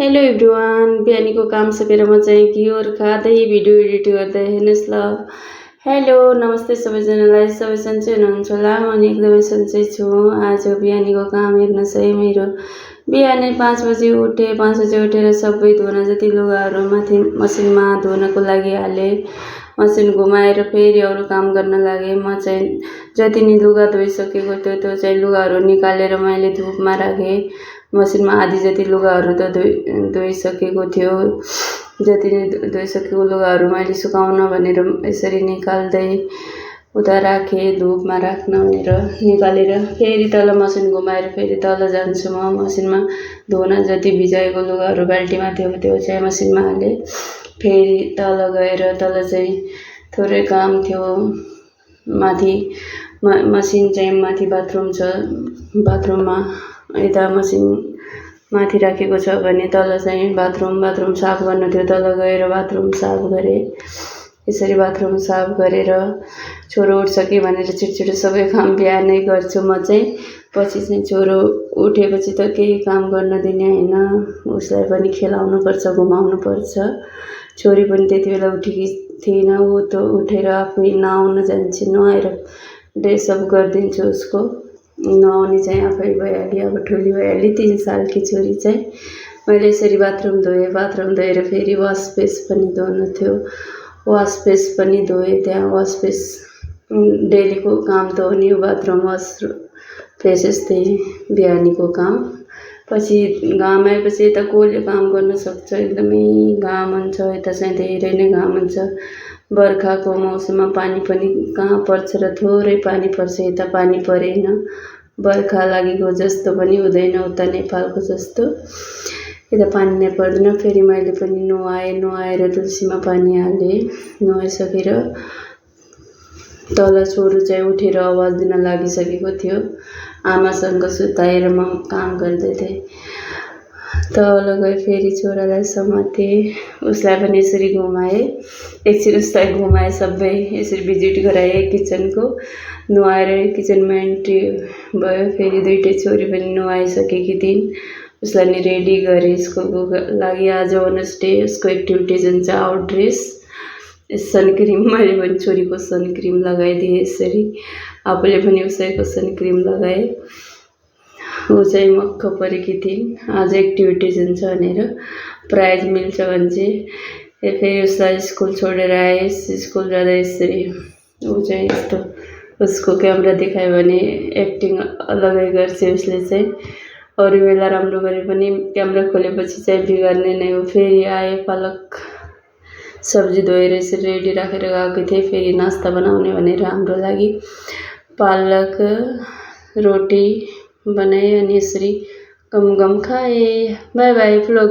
Hello everyone, बिहानीको काम सकेर म चाहिँ घिउहरू खाँदै भिडियो एडिट गर्दै हेर्नुहोस् ल। हेलो नमस्ते सबैजनालाई, सबै सन्चै हुनुहुन्छ होला। म नि एकदमै सन्चै छु। आज बिहानीको काम हेर्नुहोस् है। मेरो बिहानै 5 बजे उठेँ। 5 बजे उठेर सबै धुन जति लुगाहरू माथि मसिनमा धुनको लागि हालेँ। मसिन घुमाएर फेरि अरू काम गर्न लागेँ। म चाहिँ जति नि लुगा धोइसकेको थियो त्यो चाहिँ लुगाहरू निकालेर मैले धुपमा राखेँ। मसिनमा आधी जति लुगाहरू त धोइसकेको थियो। जति नै धोइसकेको लुगाहरू मैले सुकाउन भनेर यसरी निकाल्दै उता राखेँ, धुपमा राख्न भनेर निकालेर फेरि तल मसिन घुमाएर फेरि तल जान्छु। म मसिनमा धुन जति भिजाएको लुगाहरू बाल्टीमा थियो त्यो चाहिँ मसिनमा हालेँ। फेरि तल गएर तल चाहिँ थोरै काम थियो। माथि मसिन चाहिँ माथि बाथरुम छ, बाथरुममा यता मसिन माथि राखेको छ भने तल चाहिँ बाथरुम साफ गर्नु थियो। तल गएर बाथरुम साफ गरेँ। यसरी बाथरुम साफ गरेर छोरो उठ्छ कि भनेर छिटो सबै काम बिहानै गर्छु म चाहिँ। पछि चाहिँ छोरो उठेपछि त केही काम गर्न दिने होइन, उसलाई पनि खेलाउनुपर्छ, घुमाउनुपर्छ। छोरी पनि त्यति बेला उठेकी थिएन। ऊ त उठेर आफै नुहाउन जान्छ, नुहाएर ड्रेसअप गरिदिन्छु उसको। नुहाउने चाहिँ आफै भइहाली, अब ठुली भइहाली 3 सालकी छोरी चाहिँ। मैले यसरी बाथरुम धोएँ। बाथरुम धोएर फेरि वासपेस पनि धोनु थियो, वासपेस पनि धोएँ। त्यहाँ वासपेस डेलीको काम त हो नि, बाथरुम वासपेस यस्तै बिहानीको काम। पछि घाम आएपछि यता कसले काम गर्न सक्छ, एकदमै घाम हुन्छ यता चाहिँ, धेरै नै घाम हुन्छ। बर्खाको मौसममा पानी पनि कहाँ पर्छ र थोरै पानी पर्छ, यता पानी परेन। बर्खा लागेको जस्तो पनि हुँदैन उता नेपालको जस्तो, यता पानी नै पर्दैन। फेरि मैले पनि नुहाएर तुलसीमा पानी हालेँ। नुहाइसकेर तल छोरो चाहिँ उठेर आवाज दिन लागिसकेको थियो। आमासँग सुताएर म काम गर्दै थिएँ। तल गएँ, फेरि छोरालाई समातेँ, उसलाई पनि यसरी घुमाएँ। एकछिन उसलाई घुमाएँ, सबै यसरी भिजिट गराएँ किचनको। नुहाएर किचनमा एन्ट्री भयो। फेरि दुइटै छोरी पनि नुहाइसकेकी थिइन्। उसलाई नि रेडी गरेँ स्कुलको लागि। आज वेडनेसडे, उसको एक्टिभिटिज हुन्छ आउटड्रेस। सनक्रिम मैले पनि छोरीको सनक्रिम लगाइदिएँ यसरी। आफूले पनि उसैको सनक्रिम लगाएँ। ऊ चाहिँ मक्ख परेकी थिइन्, आज एक्टिभिटिज हुन्छ भनेर, प्राइज मिल्छ भन्छ। फेरि उसलाई स्कुल छोडेर आएँ। स्कुल जाँदा यसरी ऊ चाहिँ यस्तो, उसको क्यामेरा देखायो भने एक्टिङ अलगै गर्छ उसले चाहिँ। अरू बेला राम्रो गरे पनि क्यामेरा खोलेपछि चाहिँ बिगार्ने नै हो। फेरि आएँ, पालक सब्जी धोएर यसरी रेडी राखेर गएको थिएँ। फेरि नास्ता बनाउने भनेर हाम्रो लागि पालक रोटी बनाएँ अनि यसरी गम खाएँ। By by. फ्लो